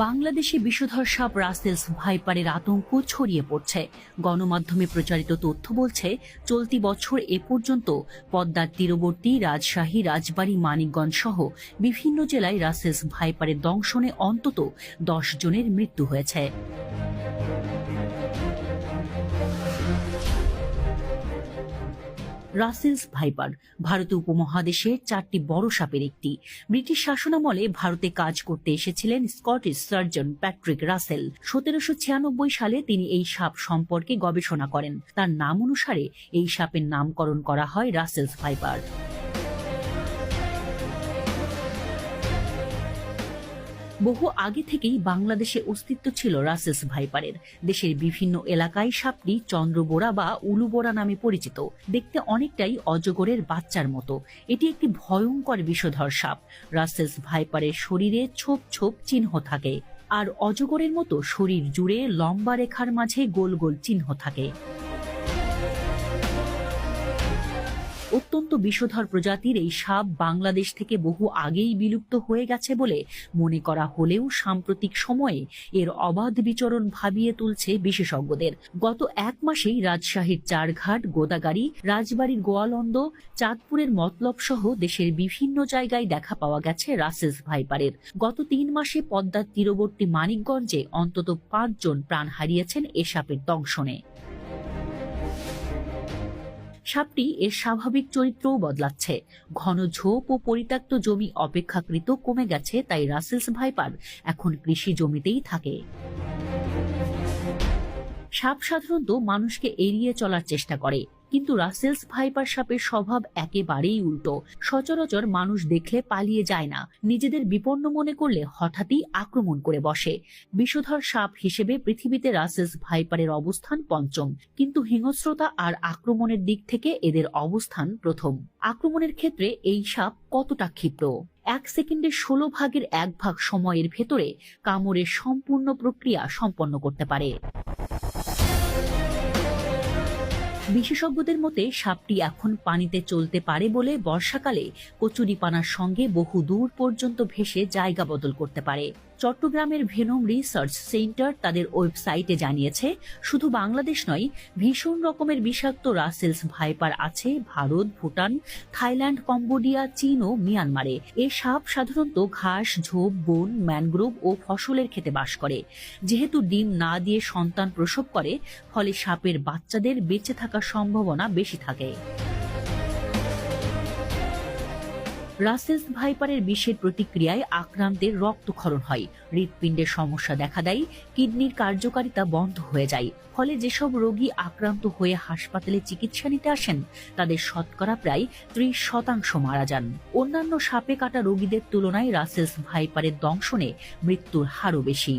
বাংলাদেশে বিষধর সাপ রাসেলস ভাইপারের আতঙ্ক ছড়িয়ে পড়ছে। গণমাধ্যমে প্রচারিত তথ্য বলছে, চলতি বছর এ পর্যন্ত পদ্মার তীরবর্তী রাজশাহী, রাজবাড়ী, মানিকগঞ্জ সহ বিভিন্ন জেলায় রাসেলস ভাইপারের দংশনে অন্তত 10 জনের মৃত্যু হয়েছে। রাসেলস ভাইপার ভারতীয় উপমহাদেশের 4টি বড় সাপের একটি। ব্রিটিশ শাসনামলে ভারতে কাজ করতে এসেছিলেন স্কটিশ সার্জন প্যাট্রিক রাসেল। 1796 সালে তিনি এই সাপ সম্পর্কে গবেষণা করেন। তার নাম অনুসারে এই সাপের নামকরণ করা হয় রাসেলস ভাইপার। বহু আগে থেকেই বাংলাদেশে অস্তিত্ব ছিল রাসেলস ভাইপারের। দেশের বিভিন্ন এলাকায় সাপটি চন্দ্রবোরা বা উলুবোরা নামে পরিচিত। দেখতে অনেকটাই অজগরের বাচ্চার মতো। এটি একটি ভয়ঙ্কর বিষধর সাপ। রাসেলস ভাইপারের শরীরে ছোপ ছোপ চিহ্ন থাকে, আর অজগরের মতো শরীর জুড়ে লম্বা রেখার মাঝে গোল গোল চিহ্ন থাকে। অত্যন্ত বিষধর প্রজাতির এই সাপ বাংলাদেশ থেকে বহু আগেই বিলুপ্ত হয়ে গেছে বলে মনে করা হলেও সাম্প্রতিক সময়ে এর অবাধ বিচরণ ভাবিয়ে তুলছে বিশেষজ্ঞদের। গত এক মাসেই রাজশাহীর চারঘাট, গোদাগাড়ী, রাজবাড়ীর গোয়ালন্দ, চাঁদপুরের মতলব সহ দেশের বিভিন্ন জায়গায় দেখা পাওয়া গেছে রাসেলস ভাইপারের। গত 3 মাসে পদ্মার তীরবর্তী মানিকগঞ্জে অন্তত 5 জন প্রাণ হারিয়েছেন এ সাপের দংশনে। সাপটি এর স্বাভাবিক চরিত্রও বদলাচ্ছে। ঘন ঝোপ ও পরিত্যক্ত জমি অপেক্ষাকৃত কমে গেছে, তাই রাসেলস ভাইপার এখন কৃষি জমিতেই থাকে। সাপ সাধারণত মানুষকে এড়িয়ে চলার চেষ্টা করে, কিন্তু রাসেলস ভাইপার সাপের স্বভাব একেবারেই উল্টো। সচরাচর মানুষ দেখলে পালিয়ে যায় না, নিজেদের বিপন্ন মনে করলে হঠাৎই আক্রমণ করে বসে। বিষধর সাপ হিসেবে পৃথিবীতে রাসেলস ভাইপারের অবস্থান 5ম, কিন্তু হিংস্রতা আর আক্রমণের দিক থেকে এদের অবস্থান 1ম। আক্রমণের ক্ষেত্রে এই সাপ কতটা ক্ষিপ্র! 1 সেকেন্ডের 16 ভাগের 1 ভাগ সময়ের ভেতরে কামড়ের সম্পূর্ণ প্রক্রিয়া সম্পন্ন করতে পারে। বিশেষজ্ঞদের মতে সাপটি এখন পানিতে চলতে পারে বলে বর্ষাকালে কচুরিপানার সঙ্গে বহু দূর পর্যন্ত ভেসে জায়গা বদল করতে পারে। চট্টগ্রামের ভেনম রিসার্চ সেন্টার তাদের ওয়েবসাইটে জানিয়েছে, শুধু বাংলাদেশ নয়, ভীষণ রকমের বিষাক্ত রাসেলস ভাইপার আছে ভারত, ভুটান, থাইল্যান্ড, কম্বোডিয়া, চীন ও মিয়ানমারে। এ সাপ সাধারণত ঘাস, ঝোপ, বন, ম্যানগ্রোভ ও ফসলের খেতে বাস করে। যেহেতু ডিম না দিয়ে সন্তান প্রসব করে, ফলে সাপের বাচ্চাদের বেঁচে থাকার সম্ভাবনা বেশি থাকে। রাসেলস ভাইপারের বিষের প্রতিক্রিয়ায় আক্রান্তের রক্তক্ষরণ হয়, হৃৎপিণ্ডের সমস্যা দেখা দেয়, কিডনির কার্যকারিতা বন্ধ হয়ে যায়। ফলে যেসব রোগী আক্রান্ত হয়ে হাসপাতালে চিকিৎসা নিতে আসেন, তাদের শতকরা প্রায় 30% মারা যান। অন্যান্য সাপে কাটা রোগীদের তুলনায় রাসেলস ভাইপারের দংশনে মৃত্যুর হারও বেশি।